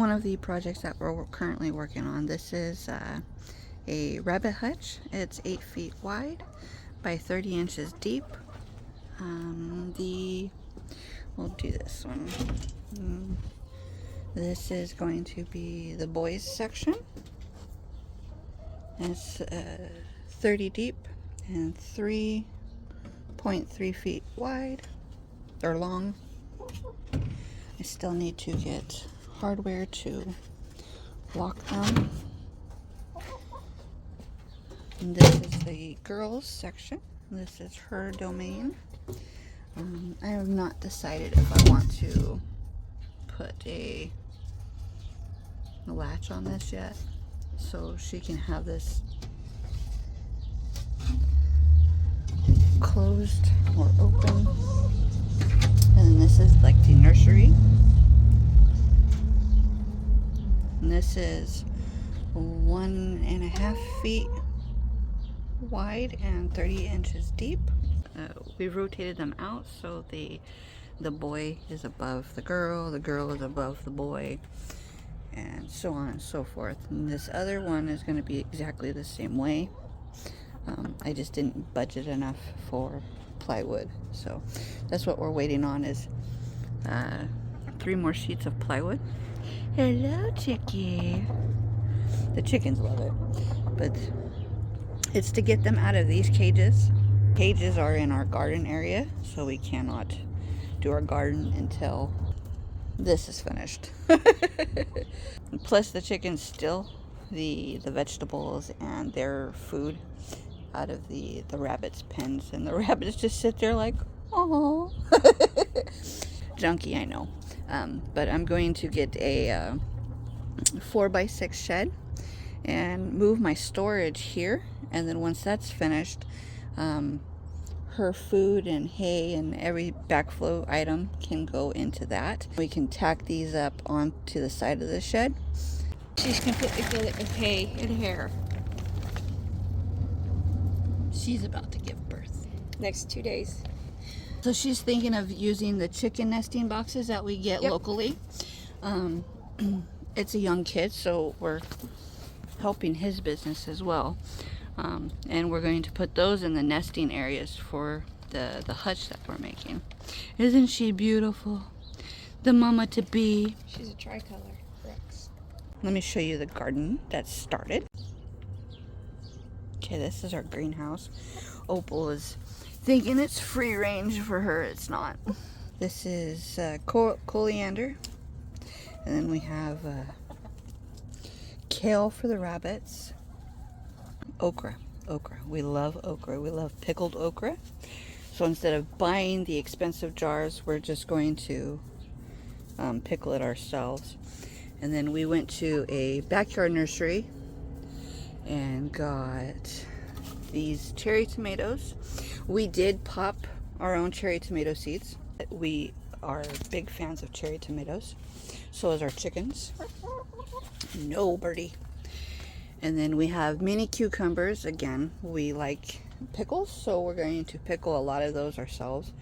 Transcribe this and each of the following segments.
One of the projects that we're currently working on, this is a rabbit hutch. It's 8 feet wide by 30 inches deep. We'll do this one. This is going to be the boys section. It's 30 deep and 3.3 feet wide or long. I still need to get hardware to lock them. And this is the girls section. This is her domain. I have not decided if I want to put a latch on this yet, so she can have this closed or open. And then this is like the nursery. And this is 1.5 feet wide and 30 inches deep. We rotated them out so the boy is above the girl is above the boy, and so on and so forth. And this other one is going to be exactly the same way. I just didn't budget enough for plywood, so that's what we're waiting on, is 3 more sheets of plywood. Hello, chickie. The chickens love it, but it's to get them out of these cages. Cages are in our garden area, so we cannot do our garden until this is finished. Plus the chickens steal the vegetables and their food out of the rabbits' pens, and the rabbits just sit there like, oh. Junky, I know. But I'm going to get a 4x6 shed and move my storage here, and then once that's finished, her food and hay and every backflow item can go into that. We can tack these up onto the side of the shed. She's completely filled it with hay and hair. She's about to give birth. Next 2 days. So she's thinking of using the chicken nesting boxes that we get locally. It's a young kid, so we're helping his business as well. And we're going to put those in the nesting areas for the hutch that we're making. Isn't she beautiful? The mama to be. She's a tricolor Rex. Let me show you the garden that started. Okay, this is our greenhouse. Opal is thinking it's free range. For her, it's not. This is coriander. And then we have kale for the rabbits. Okra. We love okra. We love pickled okra. So instead of buying the expensive jars, we're just going to pickle it ourselves. And then we went to a backyard nursery and got these cherry tomatoes. We did pop our own cherry tomato seeds. We are big fans of cherry tomatoes. So is our chickens. No, Birdie. And then we have mini cucumbers. Again, we like pickles, so we're going to pickle a lot of those ourselves.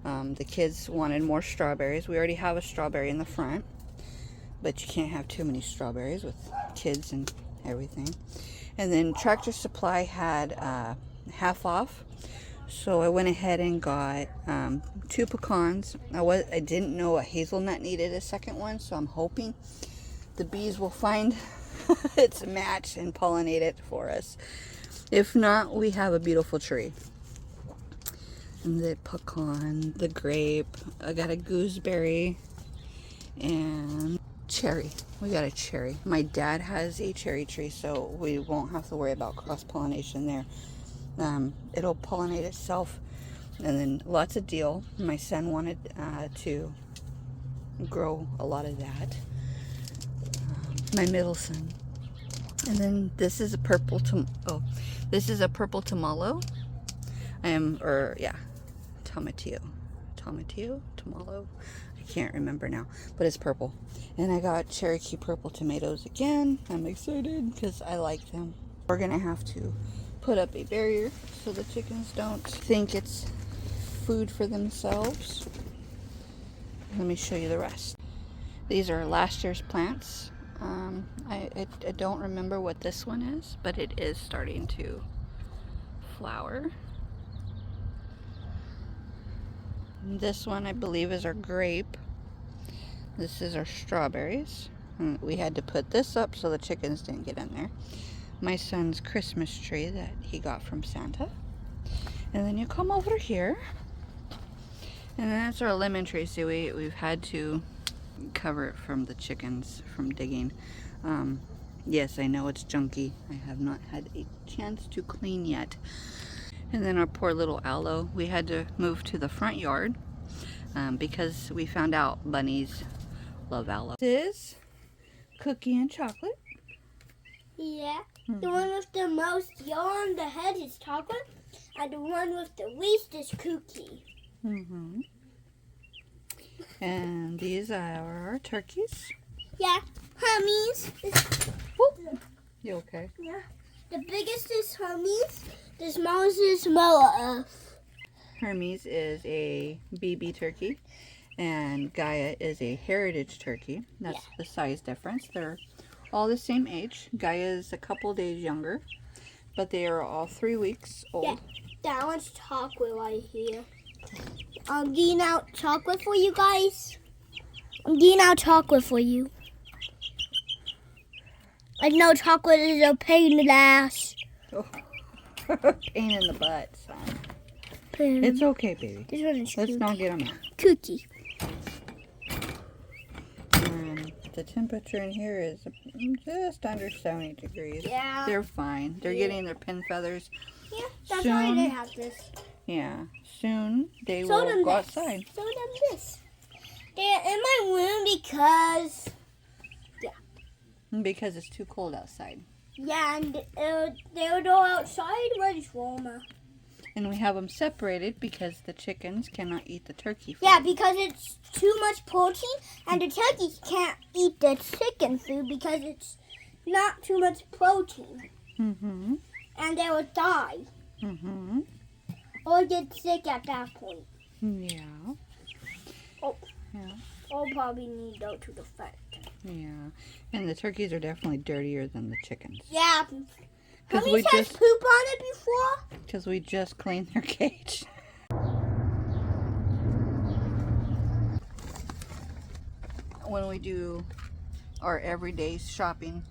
The kids wanted more strawberries. We already have a strawberry in the front, but you can't have too many strawberries with kids and everything. And then Tractor Supply had half off, so I went ahead and got 2 pecans. I didn't know a hazelnut needed a second one, so I'm hoping the bees will find its match and pollinate it for us. If not, we have a beautiful tree. And the pecan, the grape, I got a gooseberry, and cherry. We got a cherry. My dad has a cherry tree, so we won't have to worry about cross-pollination there. It'll pollinate itself. And then lots of dill. My son wanted to grow a lot of that. My middle son. And then this is a purple this is a purple tamalo. Tamalo. I can't remember now, but it's purple. And I got Cherokee purple tomatoes again. I'm excited because I like them. We're gonna have to put up a barrier so the chickens don't think it's food for themselves. Let me show you the rest. These are last year's plants. I don't remember what this one is, but it is starting to flower. This one I believe is our grape. This is our strawberries. We had to put this up so the chickens didn't get in there. My son's Christmas tree that he got from Santa. And then you come over here, and then that's our lemon tree. See, we've had to cover it from the chickens from digging. Yes, I know it's junky. I have not had a chance to clean yet. And then our poor little aloe, we had to move to the front yard because we found out bunnies love aloe. This is cookie and chocolate. Yeah. The one with the most yellow on the head is chocolate, and the one with the least is cookie. And these are our turkeys. Yeah. Hummies. You okay? Yeah. The biggest is Hummies. The smallest is Moa. Hermes is a BB turkey, and Gaia is a heritage turkey. That's the size difference. They're all the same age. Gaia is a couple days younger, but they are all 3 weeks old. Yeah. That one's chocolate right here. I'm getting out chocolate for you guys. I'm getting out chocolate for you. I know chocolate is a pain in the ass. Oh. Pain in the butt, son. It's okay, baby. This one is Let's cookie. not get them out. Cookie. The temperature in here is just under 70 degrees. Yeah. They're fine. They're getting their pin feathers. Yeah, that's why they have this. Yeah. Soon they Show will them go this. outside. Show them this. They're in my room because, Because it's too cold outside. yeah, and they'll go outside when it's warmer. And we have them separated because the chickens cannot eat the turkey food. Yeah, because it's too much protein, and the turkeys can't eat the chicken food because it's not too much protein. Mm-hmm. And they will die. Mm-hmm. Or get sick at that point. Yeah. Oh. Yeah. Or probably need to go to the vet. Yeah. And the turkeys are definitely dirtier than the chickens. Yeah. Because Have you had poop on it before? Because we just cleaned their cage. When we do our everyday shopping,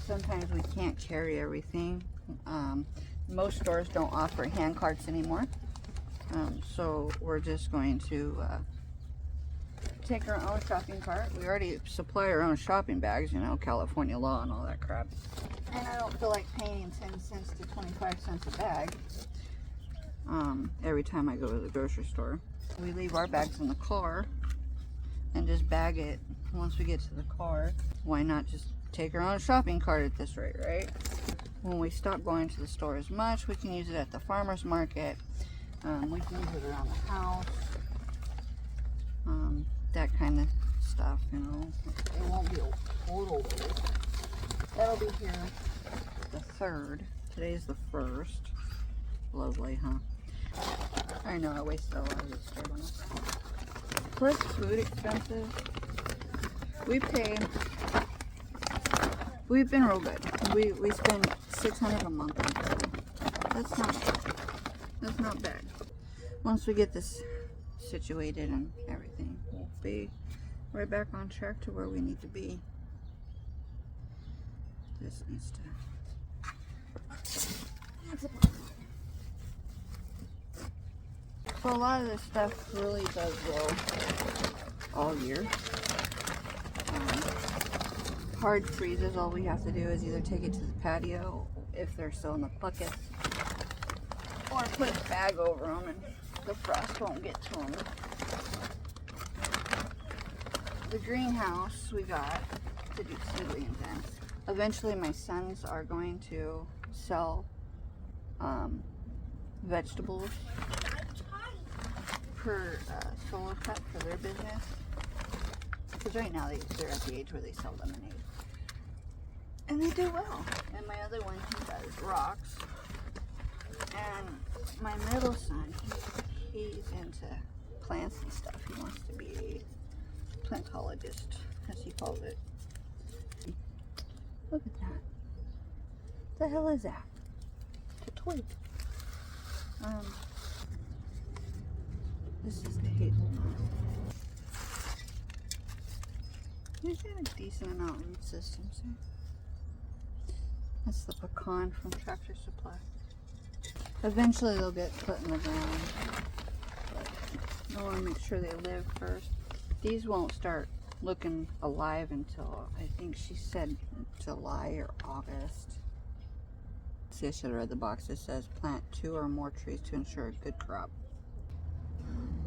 sometimes we can't carry everything. Most stores don't offer hand carts anymore. So we're just going to take our own shopping cart. We already supply our own shopping bags, you know, California law and all that crap. And I don't feel like paying 10 cents to 25 cents a bag every time I go to the grocery store. We leave our bags in the car and just bag it once we get to the car. Why not just take our own shopping cart at this rate, right? When we stop going to the store as much, we can use it at the farmer's market. We can use it around the house. That kind of stuff, you know. It won't be a total waste. That'll be here the 3rd. Today's the 1st. Lovely, huh? I know, I wasted a lot of this dirt on this. Plus food expenses. We've been real good. We spend $600 a month on food. That's not bad. That's not bad. Once we get this situated and everything, we'll be right back on track to where we need to be. This needs to... So a lot of this stuff really does grow all year. Hard freezes, all we have to do is either take it to the patio if they're still in the buckets, or put a bag over them and the frost won't get to them. The greenhouse we got to do seedlings in. Eventually my sons are going to sell vegetables per solo cut for their business. Because right now they're at the age where they sell lemonade. And they do well. And my other one, he does rocks. And my middle son, he's into plants and stuff. He wants to be a plantologist, as he calls it. Look at that. The hell is that? It's a twig. This is the hazelnut. He's got a decent amount of root systems here. That's the pecan from Tractor Supply. Eventually they'll get put in the ground, but I want to make sure they live first. These won't start looking alive until, I think she said July or August. See, I should have read the box. It says plant 2 or more trees to ensure a good crop.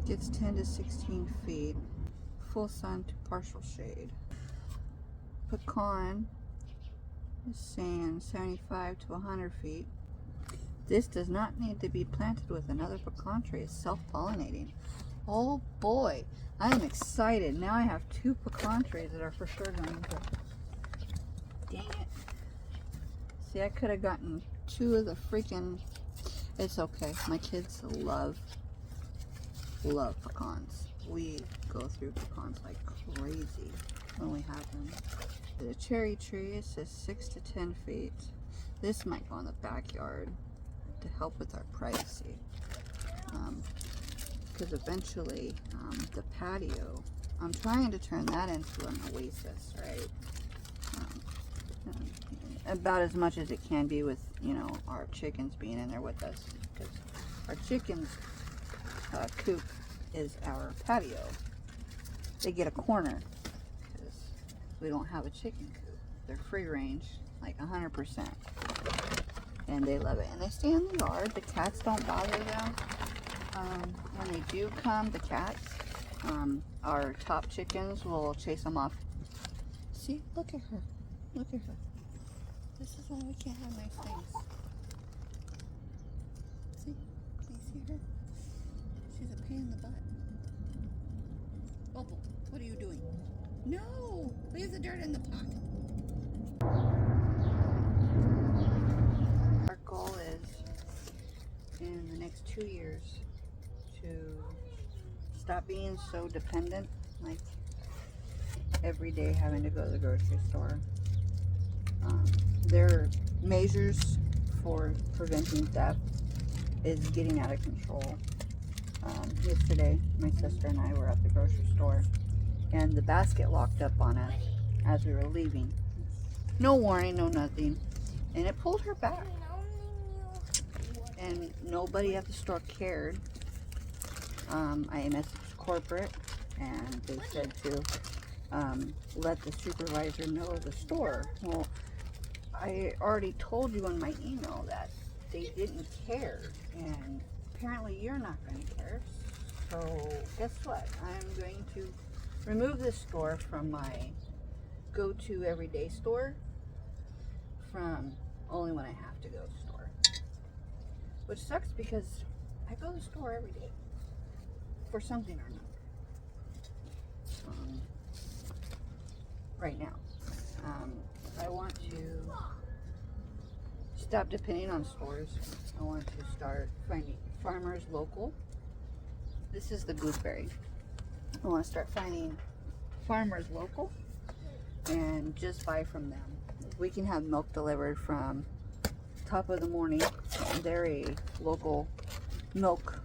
Gets 10 to 16 feet. Full sun to partial shade. Pecan is saying 75 to 100 feet. This does not need to be planted with another pecan tree. It's self-pollinating. Oh boy, I am excited. Now I have 2 pecan trees that are for sure going to. Dang it. See, I could have gotten 2 of the freaking. It's okay. My kids love pecans. We go through pecans like crazy when we have them. The cherry tree, it says 6 to 10 feet. This might go in the backyard to help with our privacy. Because eventually the patio, I'm trying to turn that into an oasis, right? About as much as it can be with, you know, our chickens being in there with us. Because our chickens coop is our patio. They get a corner because we don't have a chicken coop. They're free range, like 100%. And they love it. And they stay in the yard. The cats don't bother them. When they do come, the cats, our top chickens will chase them off. See, look at her. Look at her. This is why we can't have nice things. See? Can you see her? She's a pain in the butt. Bubble, what are you doing? No! Leave the dirt in the pot. Our goal is, in the next 2 years, to stop being so dependent, like every day having to go to the grocery store. Their measures for preventing theft is getting out of control. Yesterday, my sister and I were at the grocery store, and the basket locked up on us as we were leaving. No warning, no nothing. And it pulled her back. And nobody at the store cared. I messaged corporate, and they said to let the supervisor know of the store. Well, I already told you in my email that they didn't care, and apparently you're not going to care. So guess what? I'm going to remove this store from my go-to everyday store from only when I have to go to the store. Which sucks because I go to the store every day for something or another. Right now. I want to stop depending on stores. I want to start finding farmers local. This is the gooseberry. I want to start finding farmers local and just buy from them. We can have milk delivered from Top of the Morning. They're a local milk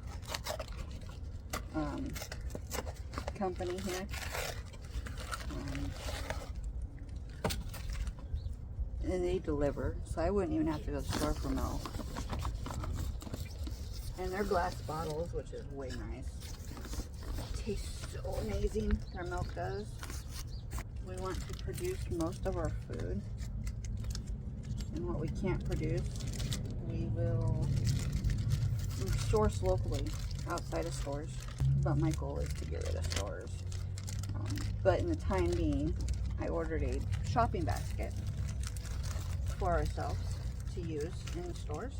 company here. And they deliver, so I wouldn't even have to go to the store for milk. And they're glass bottles, which is way nice. Tastes so amazing, their milk does. We want to produce most of our food. And what we can't produce, we will source locally outside of stores. But my goal is to get rid of stores. But in the time being, I ordered a shopping basket for ourselves to use in the stores,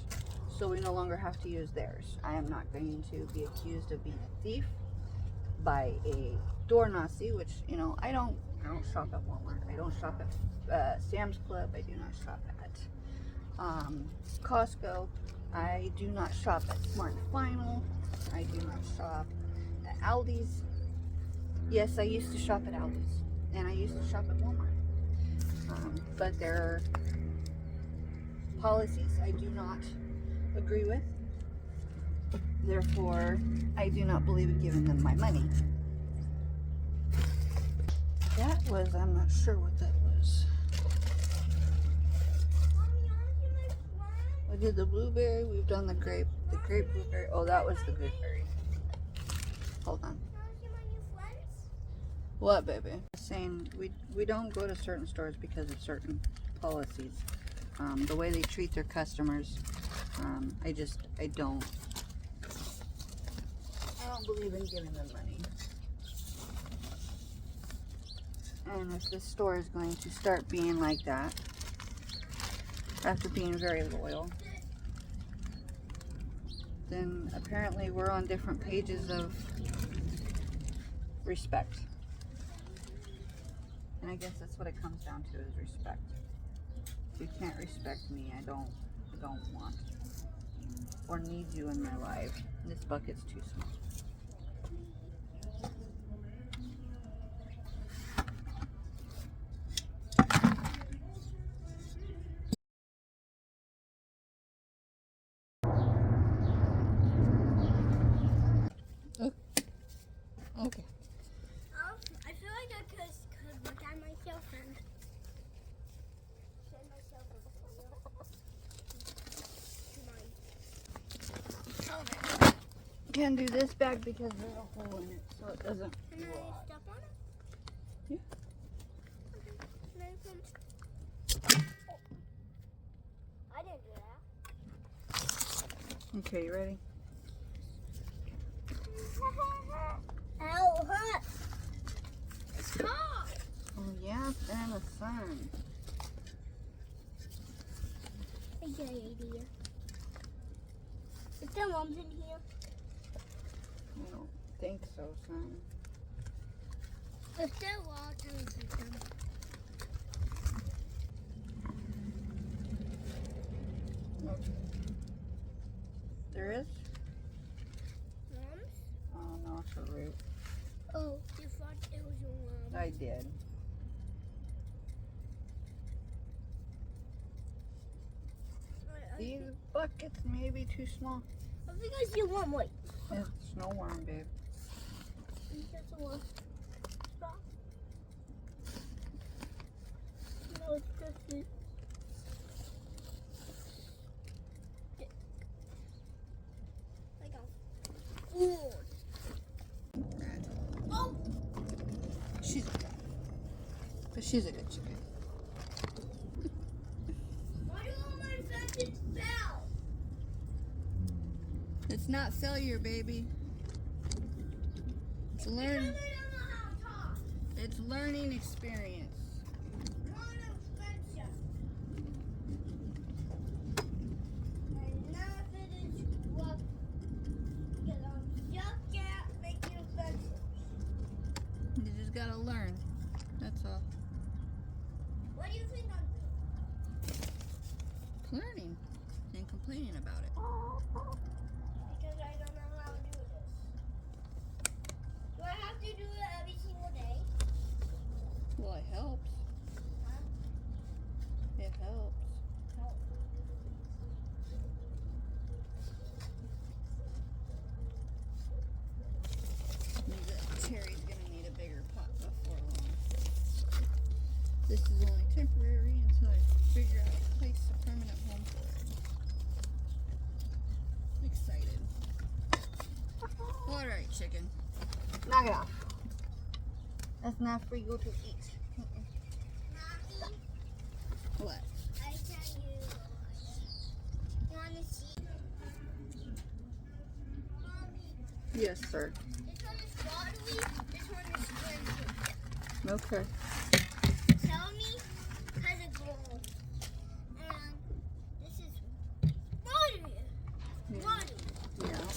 so we no longer have to use theirs. I am not going to be accused of being a thief by a door Nazi, which, you know, I don't shop at Walmart. I don't shop at Sam's Club. I do not shop at Costco. I do not shop at Smart and Final. I do not shop at Aldi's. Yes, I used to shop at Aldi's and I used to shop at Walmart. But there are policies I do not agree with. Therefore, I do not believe in giving them my money. That was, I'm not sure what that was. I did the blueberry, we've done the grape blueberry. Oh, that was the gooseberry. Hold on. What, baby? Saying we don't go to certain stores because of certain policies. The way they treat their customers, I don't believe in giving them money. And if this store is going to start being like that, after being very loyal, then apparently we're on different pages of respect. And I guess that's what it comes down to, is respect. If you can't respect me, I don't want or need you in my life. This bucket's too small. Okay. I feel like I could look at myself and send myself a video. Can't do this bag because there's a hole in it, so it doesn't. Can I step on it? Yeah. Okay. Can I come? Oh. I didn't do that. Okay, you ready? Ow, hot. It's hot. Oh yeah, they're in the sun. A good idea. Is there worms in here? I don't think so, son. If there were, I'll tell you to them. Okay. There is? Worms? Oh no, it's a root. Oh, you thought it was a worm. I did. These buckets may be too small. I think I see one. Wait. It's no worm, babe. It's just a worm. Stop. No, it's just it. Like a fool. Oh! She's a cat. But she's a good chicken. Why do all my fences fail? It's not failure, baby. It's Because I don't know how to talk. It's learning experience. Not offensive. And now it is what, because I'm just at making offensive. You just gotta learn. That's all. What do you think I'm doing? Learning and complaining about it. Because I don't know how to do this. Do I have to do it every single day? Well, it helps. Huh? It helps. No. The cherry's gonna need a bigger pot before long. This is only temporary until I figure out a place, a permanent home for it. I'm excited. Alright, chicken. Knock it off. That's not for you to eat. Mommy, What? I tell you. You want to see? Mommy, Yes, sir. this one is watery, this one is cleansing. Okay. Tell me has a gold. And this is watery. Yeah. Watery. Yeah.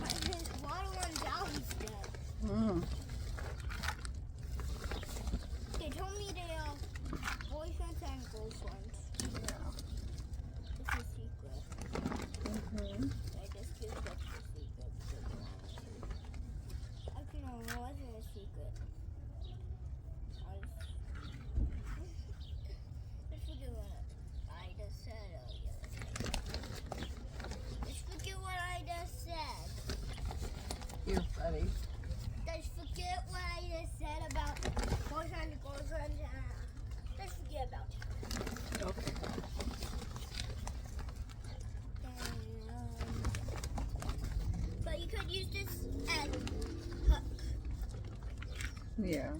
And his water one down is dead. Mm. They told me they are boyfriends and girlfriends. Yeah. It's a secret. Mm-hmm. I just give up the secret. I can already Yeah.